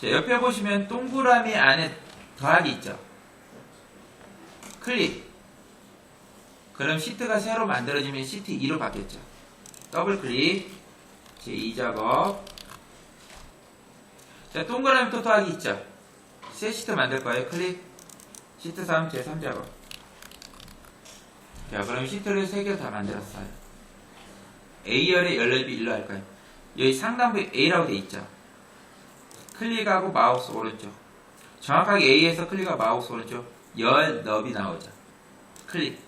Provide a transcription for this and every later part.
자, 옆에 보시면 동그라미 안에 더하기 있죠. 클릭. 그럼 시트가 새로 만들어지면 시트 2로 바뀌었죠. 더블 클릭. 제2작업. 자, 동그라미 또 더하기 있죠. 새 시트 만들 거예요. 클릭. 시트 3 제3작업. 자, 그럼 시트를 3개 다 만들었어요. A열의 열넓이 1로 할까요? 여기 상단부에 A라고 돼 있죠. 클릭하고 마우스 오른쪽. 정확하게 A에서 클릭하고 마우스 오른쪽. 열 너비 나오죠. 클릭.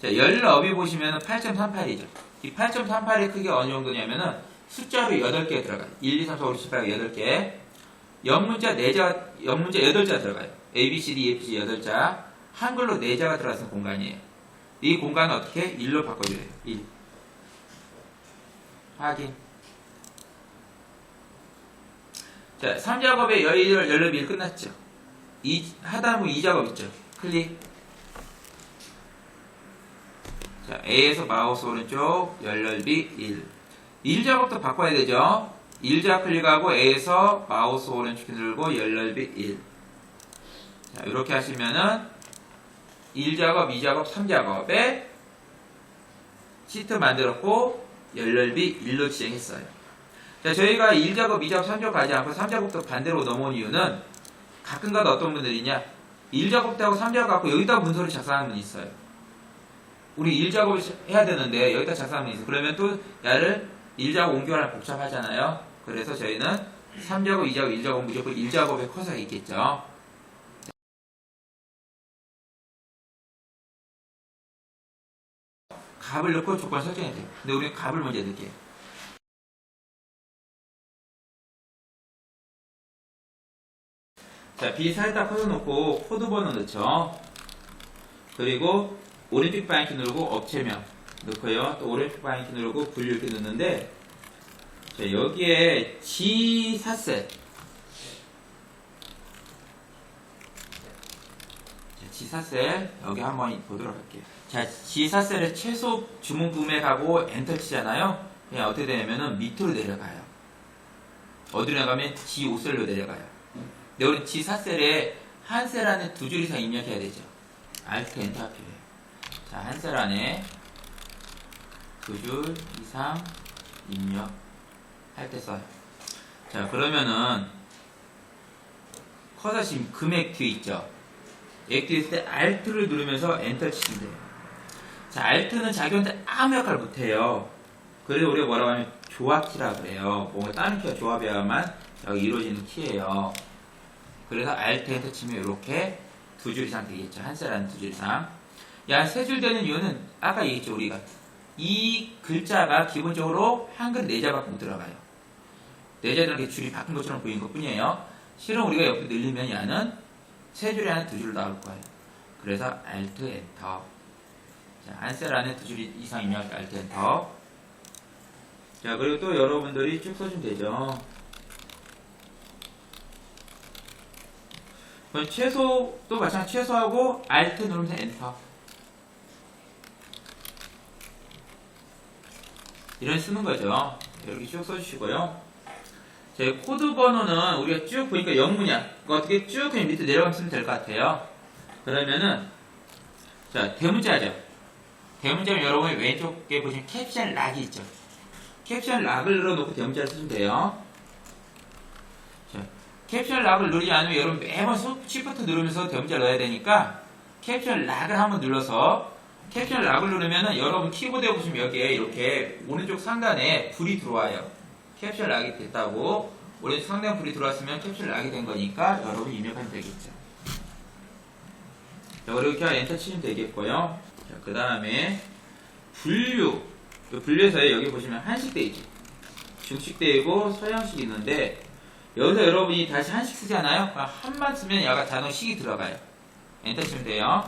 자, 열 너비 보시면 8.38이죠. 이 8.38의 크기가 어느 정도냐면은 숫자로 8개 들어가요. 1, 2, 3, 4, 5, 6, 7, 8, 8개. 영문자 4자, 영문자 8자 들어가요. A, B, C, D, E, F, G 8자. 한글로 4자가 들어가는 공간이에요. 이 공간은 어떻게? 1로 바꿔줘야 돼요. 1. 확인. 자, 3작업의 열넓이 1 끝났죠. 하단부 2작업 있죠. 클릭. 자, A에서 마우스 오른쪽 열넓이 1. 1작업도 바꿔야 되죠. 1자 클릭하고 A에서 마우스 오른쪽 누르고 열넓이 1. 자, 이렇게 하시면은 1작업, 2작업, 3작업에 시트 만들었고 열넓이 1로 지정했어요. 자, 저희가 1작업, 2작업, 3작업 가지 않고 3작업도 반대로 넘어온 이유는 가끔가다 어떤 분들이 있냐, 1작업 때 하고 3작업 갖고 여기다 문서를 작성하는 분이 있어요. 우리 1작업을 해야 되는데 여기다 작성하는 분이 있어요. 그러면 또 야를 1작업 옮겨가면 복잡하잖아요. 그래서 저희는 3작업, 2작업, 1작업 무조건 1작업에 커서가 있겠죠. 값을 넣고 조건 설정해야 돼요. 근데 우리는 값을 먼저 넣을게요. 자, B 살짝 커져놓고 코드 번호 넣죠. 그리고 오른쪽 방향키 누르고 업체명 넣고요. 또 오른쪽 방향키 누르고 분류 이렇게 넣는데, 자, 여기에 G4셀. G4셀 여기 한번 보도록 할게요. 자, G4셀의 최소 주문 금액하고 엔터 치잖아요. 그냥 어떻게 되냐면은 밑으로 내려가요. 어디로 내려가면 G5셀로 내려가요. 근데 우리 G4셀에 한 셀 안에 2줄 이상 입력해야 되죠. Alt 엔터가 필요해요. 자, 한 셀 안에 2줄 이상 입력할 때 써요. 자, 그러면은 커서 지금 금액 뒤에 있죠. 액 뒤에 있을 때 Alt를 누르면서 엔터 치시면 돼요. 자, Alt는 자기 혼자 아무 역할을 못해요. 그래서 우리가 뭐라고 하면 조합키라고 그래요. 뭔가 다른 키와 조합해야만 여기 이루어지는 키예요. 그래서 Alt 엔터 치면 이렇게 2줄 이상 되겠죠. 한 셀 안에 2줄 이상. 야, 3줄 되는 이유는 아까 얘기했죠. 우리가 이 글자가 기본적으로 한글 4자밖에 못 들어가요. 4자는 이렇게 줄이 바뀐 것처럼 보이는 것 뿐이에요. 실은 우리가 옆에 늘리면 야는 3줄에 안에 2줄을 나올 거예요. 그래서 Alt 엔터. 자, 한 셀 안에 2줄 이상 입력할 때 Alt 엔터. 자, 그리고 또 여러분들이 쭉 써주면 되죠. 그럼 최소도 마찬가지 최소하고 Alt 누르면서 엔터. 이런 쓰는 거죠. 이렇게 쭉 써주시고요. 자, 코드 번호는 우리가 쭉 보니까 영문이야. 이거 어떻게 쭉 그냥 밑에 내려가면 쓰면 될 것 같아요. 그러면은, 자, 대문자죠. 대문자면 여러분이 왼쪽에 보시면 캡션 락이 있죠. 캡션 락을 눌러놓고 대문자를 쓰시면 돼요. 자, 캡션 락을 누르지 않으면 여러분 매번 Shift 누르면서 대문자 넣어야 되니까 캡션 락을 한번 눌러서 캡션 락을 누르면은 여러분 키보드에 보시면 여기에 이렇게 오른쪽 상단에 불이 들어와요. 캡션 락이 됐다고. 오른쪽 상단에 불이 들어왔으면 캡션 락이 된 거니까 여러분 입력하면 되겠죠. 자, 그리고 이렇게 엔터 치시면 되겠고요. 자, 그 다음에 분류. 분류에서 여기 보시면 한식대이지, 중식대이고 서양식이 있는데, 여기서 여러분이 다시 한식 쓰잖아요. 한만 쓰면 야가 자동 식이 들어가요. 엔터 치면 돼요.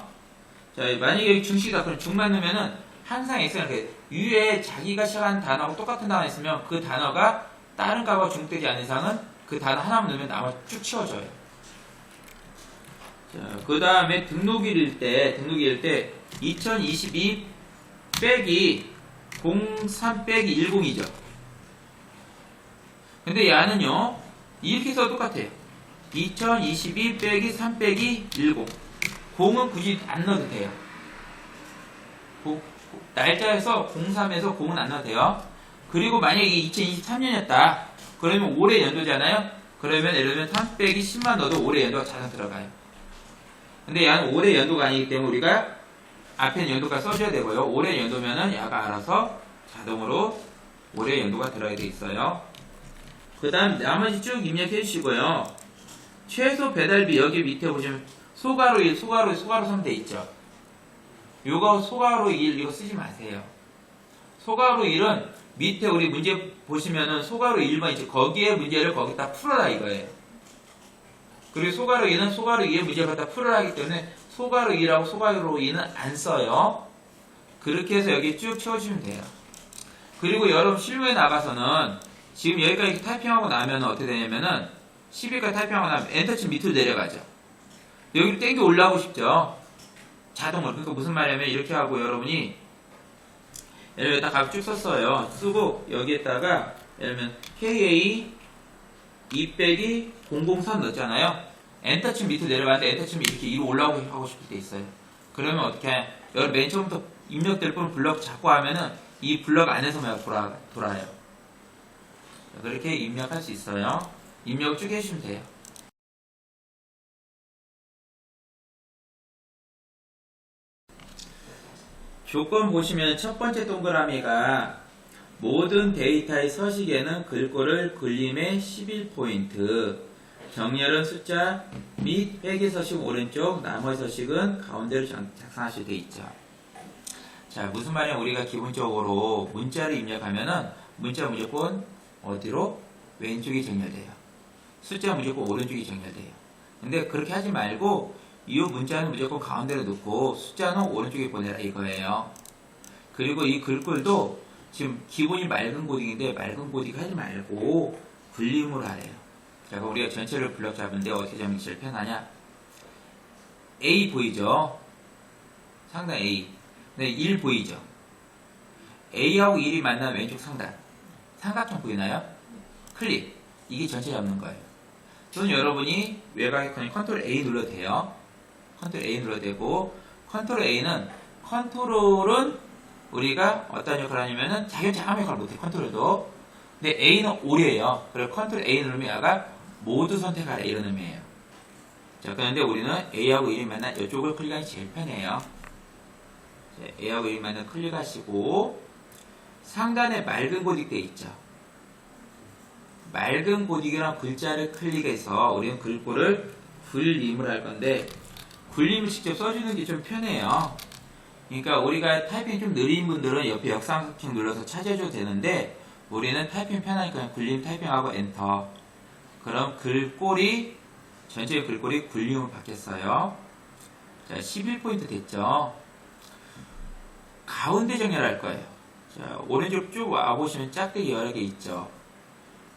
자, 만약에 여기 중식이다 그럼 중만 넣으면은 항상 X는 위에 자기가 시작하는 단어하고 똑같은 단어 있으면 그 단어가 다른 값과 중복되지 않는 이상은 그 단어 하나만 넣으면 나머지 쭉 치워져요. 자, 그 다음에 등록일일 때 2022 빼기 03 빼기 10이죠. 근데 얘는요, 이렇게 써도 똑같아요. 2022 빼기 3 빼기 10. 공은 굳이 안 넣어도 돼요. 날짜에서 03에서 공은 안 넣어도 돼요. 그리고 만약에 이게 2023년이었다. 그러면 올해 연도잖아요. 그러면 예를 들면 3 빼기 10만 넣어도 올해 연도가 자동 들어가요. 근데 얘는 올해 연도가 아니기 때문에 우리가 앞에 연도가 써줘야 되고요. 올해 연도면은 얘가 알아서 자동으로 올해 연도가 들어가게 돼 있어요. 그 다음 나머지 쭉 입력해 주시고요. 최소 배달비 여기 밑에 보시면 소가로 1, 소가로 3 돼 있죠. 요거 소가로 1 이거 쓰지 마세요. 소가로 1은 밑에 우리 문제 보시면은 소가로 1번 있죠. 거기에 문제를 거기다 풀어라 이거예요. 그리고 소가로 2는 소가로 2의 문제를 갖다 풀어라 하기 때문에 소가로 2라고 소가로 2는 안 써요. 그렇게 해서 여기 쭉 채워주시면 돼요. 그리고 여러분 실무에 나가서는 지금 여기까지 이렇게 타이핑하고 나면 어떻게 되냐면은 10일까지 타이핑하고 나면 엔터치 밑으로 내려가죠. 여기로 땡겨 올라가고 싶죠. 자동으로. 그러니까 무슨 말이냐면 이렇게 하고 여러분이 예를 들면 딱 값 쭉 썼어요. 쓰고 여기에다가 예를 들면 KA 2 빼기 003 넣었잖아요. 엔터치 밑으로 내려가는데 엔터치 이렇게 위로 올라오고 하고 싶을 때 있어요. 그러면 어떻게 해? 여러분 맨 처음부터 입력될 분 블럭 잡고 하면은 이 블럭 안에서만 돌아요. 그렇게 입력할 수 있어요. 입력 쭉 해주시면 돼요. 조건 보시면 첫 번째 동그라미가 모든 데이터의 서식에는 글꼴을 굴림의 11포인트, 정렬은 숫자 및 회계 서식 오른쪽, 나머지 서식은 가운데로 작성하시게 돼 있죠. 자, 무슨 말이냐? 우리가 기본적으로 문자를 입력하면은 문자 무조건 어디로? 왼쪽이 정렬돼요. 숫자 무조건 오른쪽이 정렬돼요. 근데 그렇게 하지 말고 이 문자는 무조건 가운데로 놓고 숫자는 오른쪽에 보내라 이거예요. 그리고 이 글꼴도 지금 기본이 맑은 코딩인데 맑은 코딩 하지 말고 굴림으로 하래요. 자, 그럼 우리가 전체를 블럭 잡은데 어떻게 잡는 게 제일 편하냐? A 보이죠? 상단 A. 네, 1 보이죠? A하고 1이 만나면 왼쪽 상단. 삼각형 보이나요? 클릭. 이게 전체 잡는 거예요. 또는 여러분이 외곽에 컨트롤 A 눌러도 돼요. 컨트롤 A 눌러도 되고, 컨트롤 A는 컨트롤은 우리가 어떤 역할을 하냐면은 자기 아무 역할을 못해, 컨트롤도. 근데 A는 오류예요. 그래서 컨트롤 A 누르면 얘가 모두 선택하라 이런 의미예요. 자, 그런데 우리는 A하고 1이 만난 이쪽을 클릭하기 제일 편해요. 자, A하고 1이 만난 클릭하시고 상단에 맑은 고딕 돼 있죠. 맑은 고딕이란 글자를 클릭해서 우리는 글꼴을 굴림을 할 건데 굴림을 직접 써주는 게 좀 편해요. 그러니까 우리가 타이핑 좀 느린 분들은 옆에 역삼각형 눌러서 찾아줘도 되는데 우리는 타이핑 편하니까 그냥 굴림 타이핑하고 엔터. 그럼 글꼴이 전체 글꼴이 굴림으로 바뀌었어요. 자, 11포인트 됐죠. 가운데 정렬할 거예요. 자, 오른쪽 쭉 와보시면 짝대기 여러 개 있죠.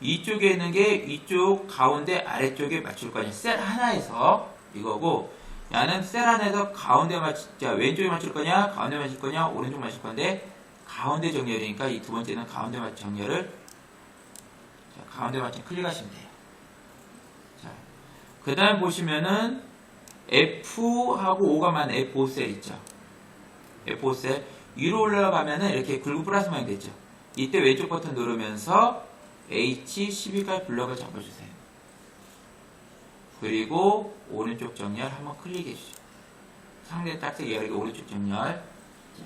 이쪽에 있는 게 이쪽 가운데 아래쪽에 맞출 거냐. 셀 하나에서 이거고 야는 셀 하나에서 가운데 자, 왼쪽에 맞출 거냐 가운데 맞출 거냐 오른쪽 맞출 건데 가운데 정렬이니까 이 두 번째는 가운데 맞춘 정렬을 자, 가운데 맞춘 클릭하시면 돼요. 자, 그 다음 보시면은 F하고 5가 맞는 F5 셀 있죠. F5 셀 위로 올라가면은 이렇게 굵은 플러스 모양이 됐죠. 이때 왼쪽 버튼 누르면서 H12까지 블럭을 잡아주세요. 그리고 오른쪽 정렬 한번 클릭해 주시죠. 상대 딱새기 여기 오른쪽 정렬. 자,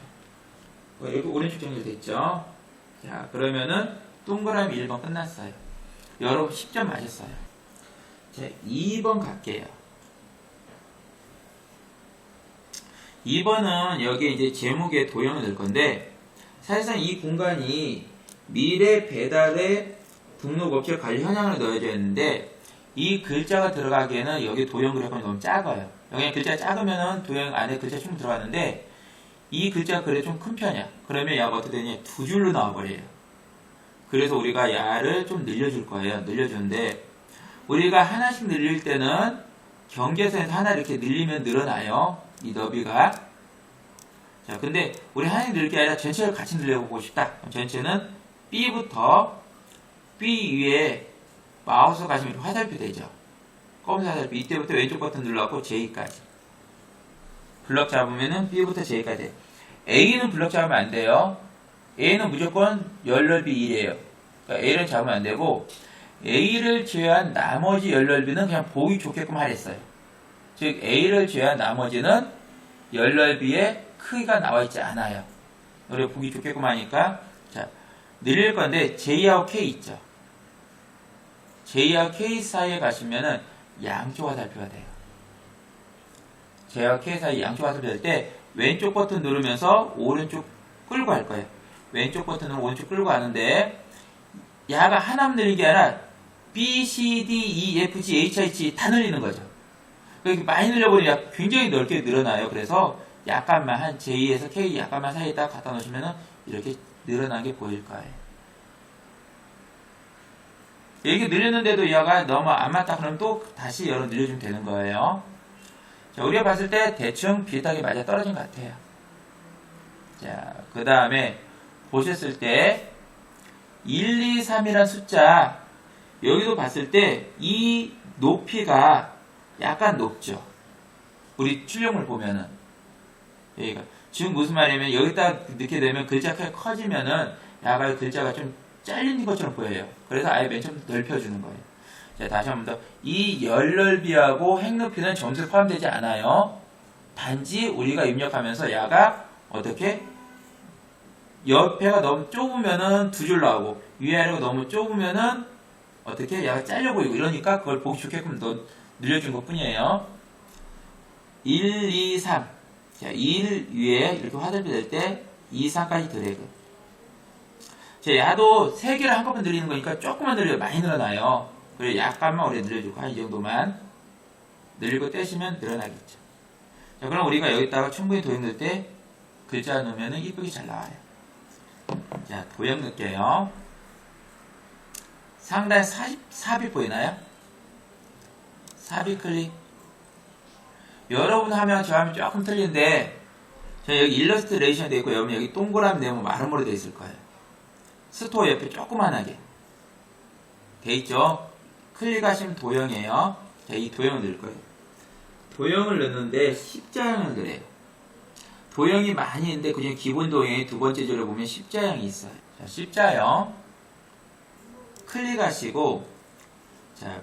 여기 오른쪽 정렬 됐죠? 자, 그러면은 동그라미 1번 끝났어요. 여러분 10점 맞았어요. 자, 2번 갈게요. 2번은 여기 이제 제목에 도형을 넣을 건데 사실상 이 공간이 미래 배달의 등록 업체 관리 현황을 넣어줘야 했는데 이 글자가 들어가기에는 여기 도형 그래프가 너무 작아요. 여기 글자가 작으면은 도형 안에 글자 충분히 들어가는데 이 글자가 그래 좀 큰 편이야. 그러면 야가 어떻게 되냐? 두 줄로 나와버려요. 그래서 우리가 야를 좀 늘려줄 거예요. 늘려주는데 우리가 하나씩 늘릴 때는 경계선에서 하나 이렇게 늘리면 늘어나요. 이 너비가. 자, 근데 우리 하나씩 늘릴 게 아니라 전체를 같이 늘려보고 싶다. 그럼 전체는 B부터 B 위에 마우스 가시면 화살표 되죠. 검은색 화살표 이때부터 왼쪽 버튼 눌러갖고 J까지 블럭 잡으면은 B부터 J까지 돼. A는 블럭 잡으면 안 돼요. A는 무조건 열넓이 1이에요. 그러니까 A를 잡으면 안 되고 A를 제외한 나머지 열넓이는 그냥 보기 좋게끔 하랬어요. 즉 A를 제외한 나머지는 열넓이에 크기가 나와 있지 않아요. 우리가 보기 좋게끔 하니까 자 늘릴 건데 J하고 K 있죠. J하고 K 사이에 가시면은 양쪽 화살표가 돼요. J하고 K 사이 양쪽 화살표 될 때 왼쪽 버튼 누르면서 오른쪽 끌고 갈 거예요. 왼쪽 버튼으로 오른쪽 끌고 가는데 야가 하나만 늘리는 게 아니라 B, C, D, E, F, G, H, I, J 다 늘리는 거죠. 이렇게 많이 늘려버리면 굉장히 넓게 늘어나요. 그래서 약간만 한 J에서 K 약간만 사이에다 갖다 놓으시면은 이렇게 늘어난 게 보일 거예요. 이렇게 늘렸는데도 얘가 너무 안 맞다 그러면 또 다시 열어 늘려주면 되는 거예요. 자, 우리가 봤을 때 대충 비슷하게 맞아 떨어진 것 같아요. 자, 그 다음에 보셨을 때 1, 2, 3이란 숫자 여기도 봤을 때 이 높이가 약간 높죠. 우리 출력물 보면은 여기가 지금 무슨 말이냐면 여기다 넣게 되면 글자가 커지면은 야가 글자가 좀 잘린 것처럼 보여요. 그래서 아예 맨 처음 넓혀주는 거예요. 자, 다시 한 번 더. 이 열넓이하고 행높이는 점수에 포함되지 않아요. 단지 우리가 입력하면서 야가 어떻게 옆에가 너무 좁으면은 두 줄 나오고 위아래가 너무 좁으면은 어떻게 야가 잘려 보이고 이러니까 그걸 보기 좋게끔 늘려준 것 뿐이에요. 1, 2, 3. 자, 1 위에 이렇게 화살표 될 때 2, 3까지 드래그. 자, 야도 3개를 한꺼번에 늘리는 거니까 조금만 늘려요. 많이 늘어나요. 그래서 약간만 우리가 늘려주고 한 이 정도만 늘리고 떼시면 늘어나겠죠. 자, 그럼 우리가 여기다가 충분히 도형 넣을 때 글자 넣으면 이쁘게 잘 나와요. 자, 도형 넣을게요. 상단에 삽입 보이나요? 삽입 클릭. 여러분 화면 저 화면 조금 틀린데 자, 여기 일러스트레이션 되어 있고 여기 동그라미 네모 마름모로 되어 있을 거예요. 스토어 옆에 조그만하게 돼 있죠? 클릭하시면 도형이에요. 자, 이 도형을 넣을 거예요. 도형을 넣는데 십자형을 넣어요. 도형이 많이 있는데 그중에 기본 도형의 두 번째 줄에 보면 십자형이 있어요. 자, 십자형 클릭하시고 자,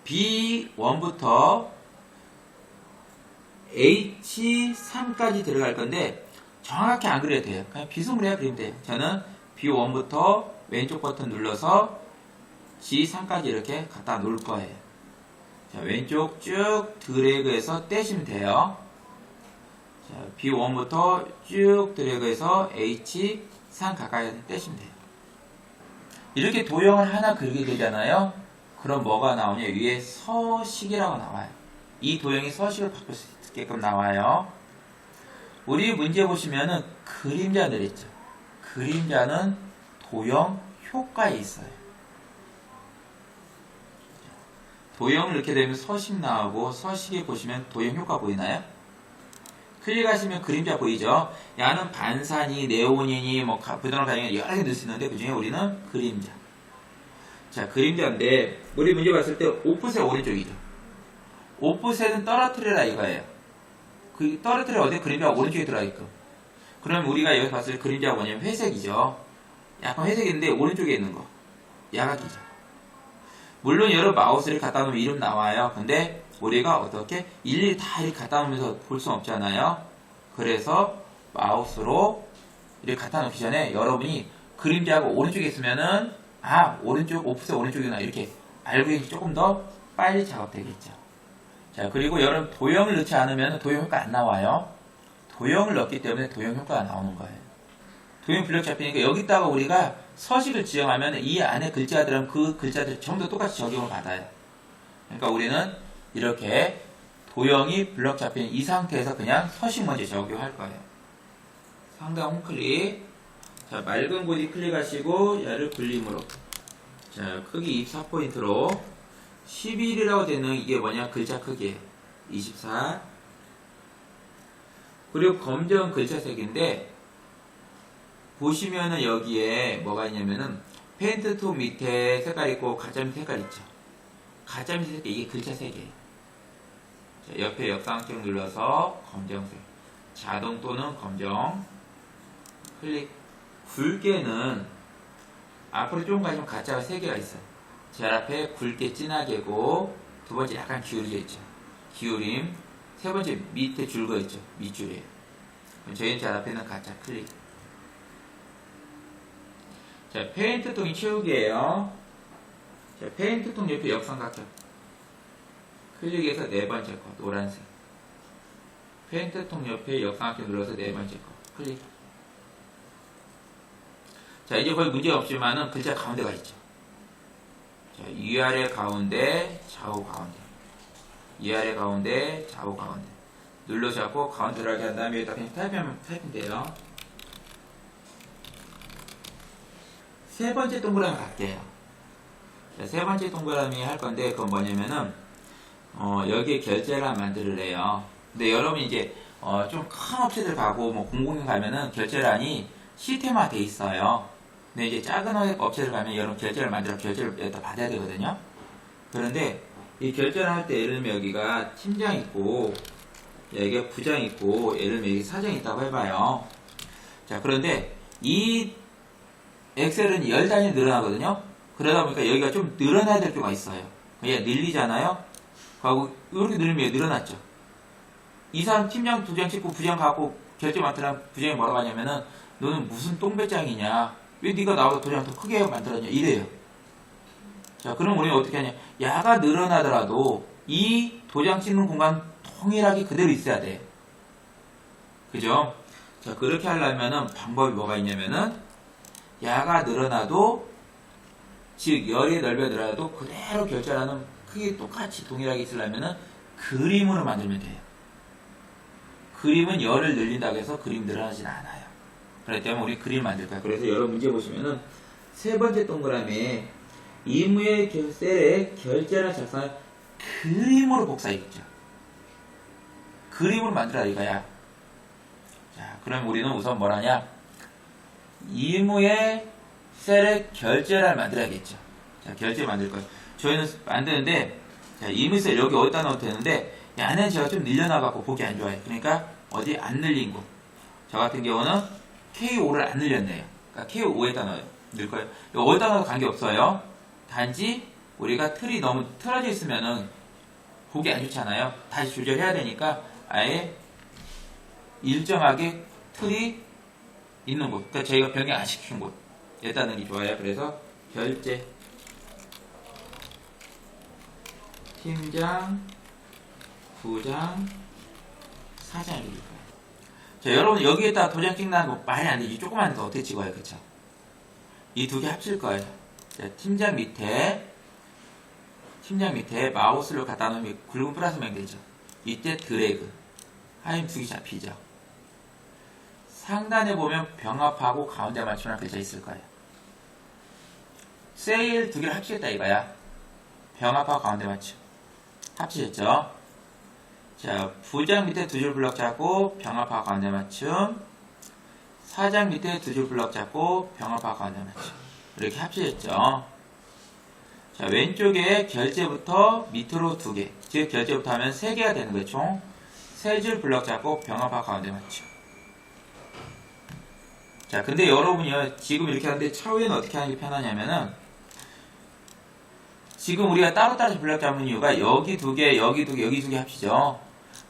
B1부터 H3까지 들어갈 건데 정확히 안 그려도 돼요. 그냥 비스무리하게 그리면 돼요. 저는 B1부터 왼쪽 버튼 눌러서 G3까지 이렇게 갖다 놓을 거예요. 자, 왼쪽 쭉 드래그해서 떼시면 돼요. 자, B1부터 쭉 드래그해서 H3 가까이 떼시면 돼요. 이렇게 도형을 하나 그리게 되잖아요. 그럼 뭐가 나오냐? 위에 서식이라고 나와요. 이 도형이 서식을 바꿀 수 있게끔 나와요. 우리 문제 보시면은 그림자들 있죠. 그림자는 도형 효과에 있어요. 도형을 넣게 되면 서식 나오고 서식에 보시면 도형 효과 보이나요? 클릭하시면 그림자 보이죠? 야는 반사니, 네온이니, 뭐 부드러운 가정이 여러 개 넣을 수 있는데 그 중에 우리는 그림자. 자, 그림자인데 우리 문제 봤을 때 오프셋 오른쪽이죠. 오프셋은 떨어뜨려라 이거예요. 그 떨어뜨려 어디 그림자가 오른쪽에 들어가게끔. 그럼 우리가 여기 봤을 때 그림자가 뭐냐면 회색이죠. 약간 회색인데 오른쪽에 있는 거. 야각이죠. 물론 여러 마우스를 갖다 놓으면 이름 나와요. 근데 우리가 어떻게 일일이 다 이렇게 갖다 놓으면서 볼 수는 없잖아요. 그래서 마우스로 이렇게 갖다 놓기 전에 여러분이 그림자가 오른쪽에 있으면은 오른쪽 오프셋 오른쪽이구나 이렇게 알고 있는 게 조금 더 빨리 작업되겠죠. 자, 그리고 여러분 도형을 넣지 않으면 도형 효과 안 나와요. 도형을 넣기 때문에 도형 효과가 나오는 거예요. 도형 블럭 잡히니까 여기다가 우리가 서식을 지정하면 이 안에 글자들은 그 글자들 전부 다 똑같이 적용을 받아요. 그러니까 우리는 이렇게 도형이 블럭 잡힌 이 상태에서 그냥 서식 먼저 적용할 거예요. 상단 홈클릭. 자, 맑은 고지 클릭하시고 얘를 굴림으로. 자, 크기 24포인트로 11이라고 되는 이게 뭐냐? 글자 크기예요. 24. 그리고 검정 글자색인데 보시면은 여기에 뭐가 있냐면은 페인트 톤 밑에 색깔 있고 가짜 밑에 색깔 있죠. 가짜 밑에 이게 글자 3개. 자, 옆에 역삼각 눌러서 검정색. 자동 또는 검정. 클릭. 굵게는 앞으로 조금 가시면 가짜가 3개가 있어요. 제일 앞에 굵게 진하게고, 두 번째 약간 기울여져 있죠. 기울임. 세 번째 밑에 줄거 있죠. 밑줄이에요. 그럼 저희는 제일 앞에 있는 가짜 클릭. 자, 페인트통이 치우기예요. 자, 페인트통 옆에 역삼각형. 클릭해서 네 번째 거, 노란색. 페인트통 옆에 역삼각형 눌러서 네 번째 거, 클릭. 자, 이제 거의 문제 없지만은 글자 가운데가 있죠. 자, 위아래 가운데, 좌우 가운데. 위아래 가운데, 좌우 가운데. 눌러잡고 가운데 들어가게 한 다음에 여기다 그냥 타이핑 돼요. 세 번째 동그라미 갈게요. 자, 세 번째 동그라미 할 건데, 그건 뭐냐면은, 여기에 결제란 만들으래요. 근데 여러분이 이제, 좀 큰 업체들 가고, 뭐, 공공연 가면은 결제란이 시스템화 돼 있어요. 근데 이제 작은 업체들 가면 여러분 결제를 만들어 결제를 여기다 받아야 되거든요. 그런데 이 결제를 할 때 예를 들면 여기가 팀장 있고, 여기가 부장 있고, 예를 들면 여기 사장 있다고 해봐요. 자, 그런데 이 엑셀은 10단위 늘어나거든요. 그러다 보니까 여기가 좀 늘어나야 될 필요가 있어요. 얘 늘리잖아요. 하고 이렇게 늘리면 늘어났죠. 이 사람 팀장, 부장 찍고 부장 갖고 결제 맡으라면 부장이 뭐라고 하냐면은 너는 무슨 똥배짱이냐, 왜 네가 나보다 도장 더 크게 만들었냐 이래요. 자, 그럼 우리는 어떻게 하냐, 야가 늘어나더라도 이 도장 찍는 공간 동일하게 그대로 있어야 돼. 그죠? 자, 그렇게 하려면은 방법이 뭐가 있냐면은 야가 늘어나도, 즉 열이 넓어들어도 그대로 결제라는 크기 똑같이 동일하게 있으려면은 그림으로 만들면 돼요. 그림은 열을 늘린다고 해서 그림 늘어나진 않아요. 그렇기 때문에 우리 그림 만들 거야. 그래서 여러분 문제 보시면은 세 번째 동그라미에 임의의 셀에 결제나 작성을 그림으로 복사했죠. 그림으로 만들어라 이거야. 자, 그럼 우리는 우선 뭘 하냐? 임의의 셀에 결제를 만들어야겠죠. 자, 결제 만들 거예요. 저희는 만드는데, 자, 임의 셀 여기 어디다 넣어도 되는데, 얘는 제가 좀 늘려놔갖고 보기 안 좋아요. 그러니까 어디 안 늘린 곳. 저 같은 경우는 K5를 안 늘렸네요. 그러니까 K5에다 넣을 거예요. 이거 어디다 넣어도 관계없어요. 단지 우리가 틀이 너무 틀어져 있으면은 보기 안 좋잖아요. 다시 조절해야 되니까 아예 일정하게 틀이 있는 곳. 그러니까 저희가 변경 안 시킨 곳. 에다 넣는 게 좋아요. 그래서 결제, 팀장, 부장, 사장이 될 거예요. 자, 여러분 여기에다 도장 찍는 거 말이 안 되지. 조그만 거 어떻게 찍어요, 그쵸? 이 두 개 합칠 거예요. 자, 팀장 밑에 마우스를 갖다 놓으면 굵은 플러스면 되죠. 이때 드래그 하면 두 개 잡히죠. 상단에 보면 병합하고 가운데 맞추는 글자 있을 거예요. 세일 두 개를 합치겠다 이거야. 병합하고 가운데 맞춤. 합치셨죠? 자, 부장 밑에 두 줄 블럭 잡고 병합하고 가운데 맞춤. 사장 밑에 두 줄 블럭 잡고 병합하고 가운데 맞춤. 이렇게 합치셨죠? 자, 왼쪽에 결제부터 밑으로 두 개. 즉, 결제부터 하면 세 개가 되는 거예요. 총 세 줄 블럭 잡고 병합하고 가운데 맞춤. 자, 근데 여러분이요, 지금 이렇게 하는데 차후에는 어떻게 하는 게 편하냐면은, 지금 우리가 따로따로 블럭 잡는 이유가 여기 두 개, 여기 두 개, 여기 두 개 합치죠.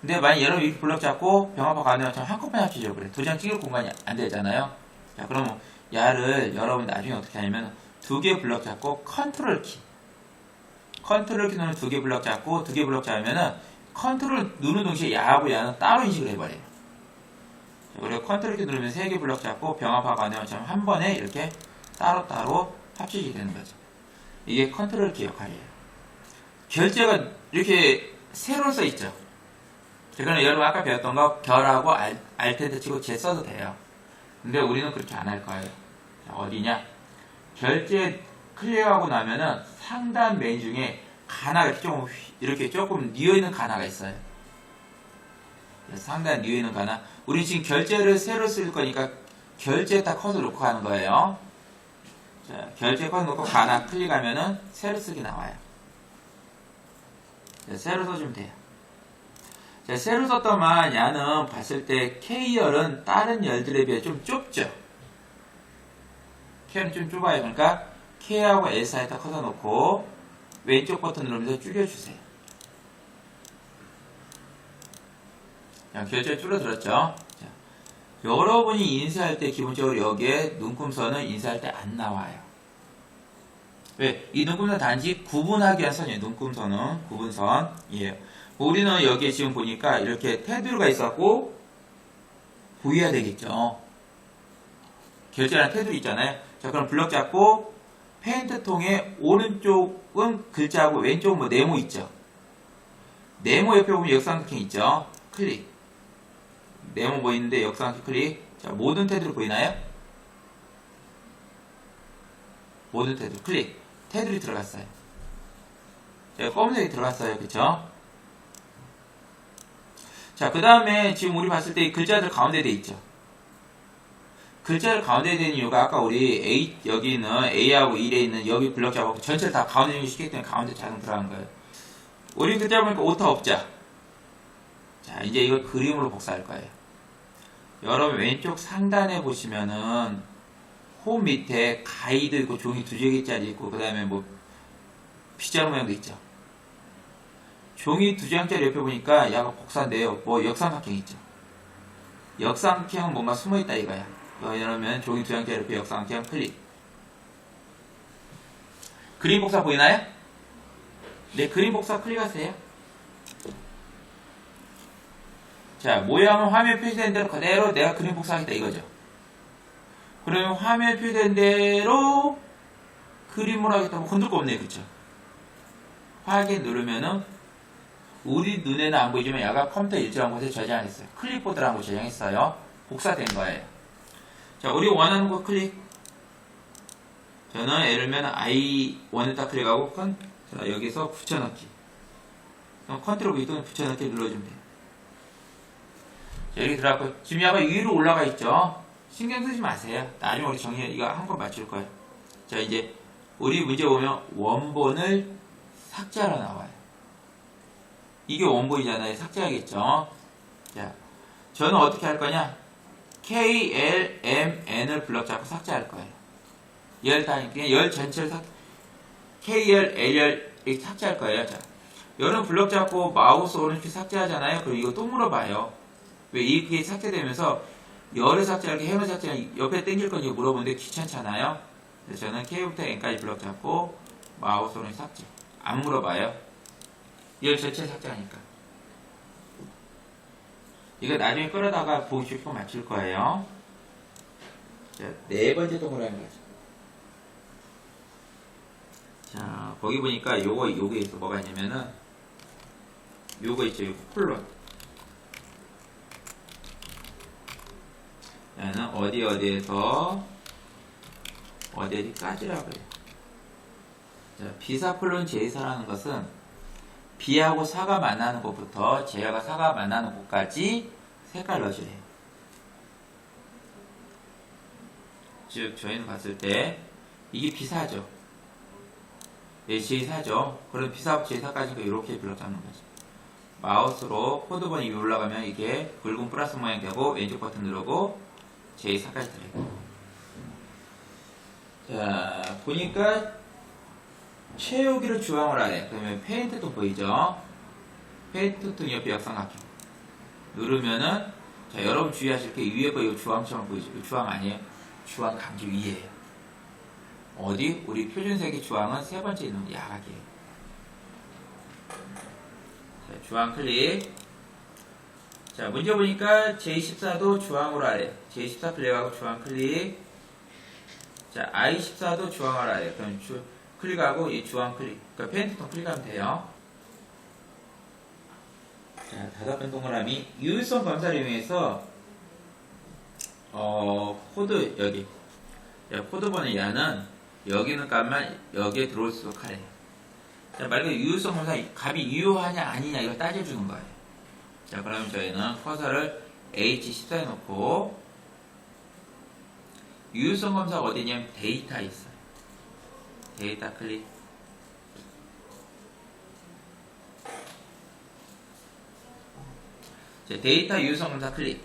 근데 만약 여러분 이렇게 블럭 잡고 병합하고 가운데 맞추면 한꺼번에 합치죠. 그래. 도장 찍을 공간이 안 되잖아요. 자, 그럼 야를 여러분 나중에 어떻게 하냐면, 두 개 블럭 잡고 컨트롤 키 누르면 두 개 블럭 잡고, 두 개 블럭 잡으면은 컨트롤 누르는 동시에 야하고 야는 따로 인식을 해버려요. 그리고 컨트롤 키 누르면 세 개 블럭 잡고 병합하고 안 되면 한 번에 이렇게 따로따로 합치게 되는 거죠. 이게 컨트롤 키 역할이에요. 결제가 이렇게 세로 써 있죠. 그러니까 여러분 아까 배웠던 거 결하고 알트 치고 제 써도 돼요. 근데 우리는 그렇게 안 할 거예요. 자, 어디냐? 결제 클릭하고 나면은 상단 메인 중에 가나가 이렇게 조금 뉘어있는 가나가 있어요. 상단 뉘어있는 가나. 우리 지금 결제를 새로 쓸 거니까 결제에다 컷을 놓고 가는 거예요. 자, 결제 컷 놓고 가나 클릭하면은 새로 쓰기 나와요. 자, 세로 써주면 돼요. 자, 세로 썼더만 야는 봤을 때 K열은 다른 열들에 비해 좀 좁죠. K열은 좀 좁아요. 그러니까 K하고 S 사이에다 커서 놓고 왼쪽 버튼 누르면서 줄여주세요. 자, 결제 줄어들었죠. 자, 여러분이 인쇄할 때 기본적으로 여기에 눈금선은 인쇄할 때 안 나와요. 왜? 이 눈금선 단지 구분하기 위한 선이에요. 눈금선은 구분선이에요. 우리는 여기에 지금 보니까 이렇게 테두리가 있었고 보여야 되겠죠. 결제라는 테두리 있잖아요. 자, 그럼 블럭 잡고 페인트 통의 오른쪽은 글자하고 왼쪽은 뭐 네모 있죠. 네모 옆에 보면 역삼각형 있죠. 클릭. 네모 보이는데 역삼각형 클릭. 자, 모든 테두리 보이나요? 모든 테두리 클릭. 테두리 들어갔어요. 자, 검은색이 들어갔어요. 그쵸? 자, 그 다음에 지금 우리 봤을 때 이 글자들 가운데 돼 있죠. 글자를 가운데 된 이유가 아까 우리 A, 여기는 A하고 1에 있는 여기 블럭 잡고 전체를 다 가운데 정리시키기 때문에 가운데 자동 들어간 거예요. 우리 글자 보니까 오타 없자. 자, 이제 이걸 그림으로 복사할 거예요. 여러분 왼쪽 상단에 보시면은 홈 밑에 가이드 있고 종이 2장짜리 있고 그 다음에 뭐 피자 모양도 있죠. 종이 2장짜리 옆에 보니까 약간 복사인데요. 뭐 역삼각형 있죠. 역삼각형은 뭔가 숨어있다 이거야. 이러면 종이 2장짜리 옆에 역삼각형 클릭. 그림 복사 보이나요? 네, 그림 복사 클릭하세요. 자, 모양은 화면 표시된 대로 그대로 내가 그림 복사하겠다 이거죠. 그러면 화면 표시된 대로 그림으로 하겠다. 뭐 건들 거 없네요. 그쵸? 확인 누르면은 우리 눈에는 안 보이지만 야가 컴퓨터 일정한 곳에 저장했어요. 클립보드라는 곳에 저장했어요. 복사된 거예요. 자, 우리 원하는 곳 클릭. 저는 예를 들면 I1에다 클릭하고 자, 여기서 붙여넣기. 그럼 컨트롤 V 또는 붙여넣기 눌러주면 돼요. 자, 여기 들어갔고 지금 야가 위로 올라가 있죠. 신경 쓰지 마세요. 나중에 우리 정리 이거 한 번 맞출 거예요. 자, 이제 우리 문제 보면 원본을 삭제하러 나와요. 이게 원본이잖아요. 삭제하겠죠. 자, 저는 어떻게 할 거냐? KLMN을 블럭 잡고 삭제할 거예요. 열 다, 그냥 열 전체를 KL, LL 이렇게 삭제할 거예요. 자, 열은 블럭 잡고 마우스 오른쪽 삭제하잖아요. 그럼 이거 또 물어봐요. 왜 이게 삭제되면서 열을 삭제하기, 해을 삭제하기 옆에 당길 건지 물어보는데 귀찮잖아요. 그래서 저는 K부터 N까지 블럭 잡고 마우스 오른쪽 삭제. 안 물어봐요. 열 전체를 삭제하니까. 이거 나중에 끌어다가 보기 쉽게 맞출 거예요. 자, 네 번째 동그라미 가죠. 자, 거기 보니까 요게 있어. 뭐가 있냐면은, 요거 있죠. 요거 콜론. 얘는 어디에서, 어디까지라고 해요. 자, 비사콜론 제이사라는 것은, B하고 사가 만나는 곳부터 J하고 사가 만나는 곳까지 색깔 넣어주래요. 즉, 저희는 봤을 때, 이게 B사죠. J4죠. 그럼 B사하고 J4까지 이렇게 블럭 잡는 거죠. 마우스로 코드번이 위에 올라가면 이게 붉은 플러스 모양이 되고 왼쪽 버튼 누르고 J4까지 들어요. 자, 보니까 채우기를 주황으로 하래. 그러면 페인트 톤 보이죠? 페인트 톤 옆에 역삼각형 누르면은 자, 여러분 주의하실 게 위에 거 이거 주황처럼 보이죠? 이거 주황 아니에요? 주황 강조 위에요. 어디? 우리 표준색의 주황은 세 번째 있는 야각이에요. 자, 주황 클릭. 자, 문제 보니까 J14도 주황으로 하래. J14 클릭하고 주황 클릭. 자, I14도 주황으로 하래. 그럼 클릭하고 이 주황 클릭. 그러니까 페인트톤 클릭하면 돼요. 자, 다섯 번 동그라미. 유효성 검사를 이용해서 코드 여기. 자, 코드번의 야는 여기는 값만 여기에 들어올 수 있도록 하래요. 자, 말 그대로 유효성 검사 값이 유효하냐 아니냐 이걸 따져주는 거예요. 자, 그러면 저희는 커서를 H14에 놓고 유효성 검사가 어디냐면 데이터에 있어요. 데이터 클릭. 자, 데이터 유효성 검사 클릭.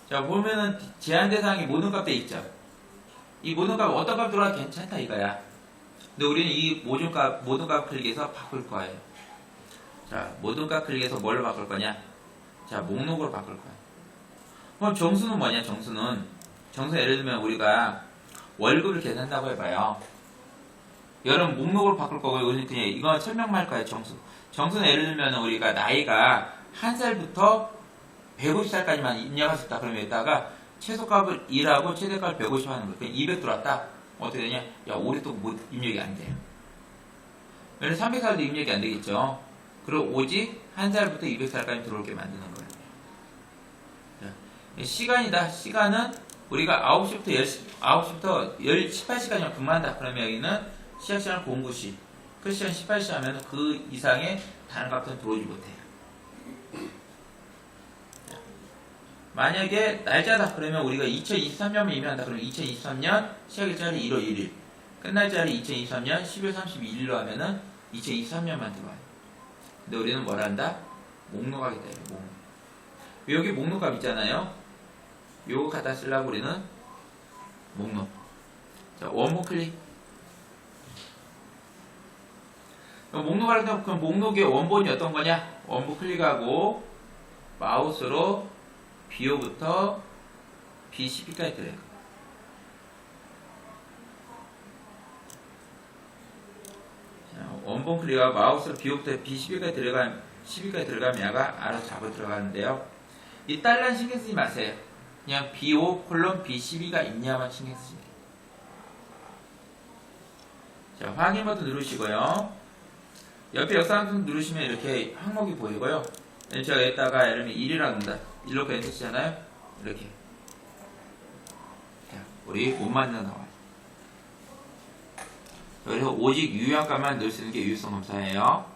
자, 보면은 제한 대상이 모든 값 돼 있죠. 이 모든 값 어떤 값 들어와도 괜찮다 이거야. 근데 우리는 이 모든 값 클릭해서 바꿀 거예요. 자, 모든 값 클릭해서 뭘로 바꿀 거냐? 자, 목록으로 바꿀 거야. 그럼 정수는 뭐냐? 정수 예를 들면 우리가 월급을 계산한다고 해봐요. 여러분 목록으로 바꿀 거고 우리는 그냥 이거 설명만 할 거예요. 정수는 예를 들면 우리가 나이가 1살부터 150살까지만 입력할 수 있다. 그러면 여기다가 최소값을 1하고 최대값을 150 하는 거예요. 그냥 200 들어왔다. 어떻게 되냐? 야, 올해 또 입력이 안 돼요. 왜냐면 300살도 입력이 안 되겠죠. 그리고 오직 1살부터 200살까지 들어올게 만드는 거예요. 자, 시간이다. 시간은 우리가 9시부터 18시간이면 근무한다. 그러면 여기는 시작 시간 09시, 끝 시간 18시 하면 그 이상의 다른 값은 들어오지 못해요. 만약에 날짜다 그러면 우리가 2023년을 임의한다 그러면 2023년 시작일자리 1월 1일 끝날자리 2023년 12월 31일로 하면은 2023년만 들어와요. 근데 우리는 뭘 한다? 목록하기 때문에 목록. 여기 목록값 있잖아요. 요거 갖다 쓰려고 우리는 목록. 자, 원본 클릭. 목록할 때 그럼 목록의 원본이 어떤 거냐? 원본 클릭하고 마우스로 B5부터 B12까지 들어요. 원본 클릭하고 마우스로 B5부터 B12까지 들어가면 얘가 알아서 잡아 들어가는데요. 이 달러는 신경 쓰지 마세요. 그냥 B5 콜론 B12가 있냐만 신경 쓰시면 돼요. 자, 확인 버튼 누르시고요. 옆에 역사함 누르시면 이렇게 항목이 보이고요. 제가 여기다가 예를 들면 1이라고 합니다. 1로 엔터 치잖아요. 이렇게. 자, 우리 못 만드는 거 나와요. 그래서 오직 유효한 값만 넣을 수 있는 게 유효성 검사예요.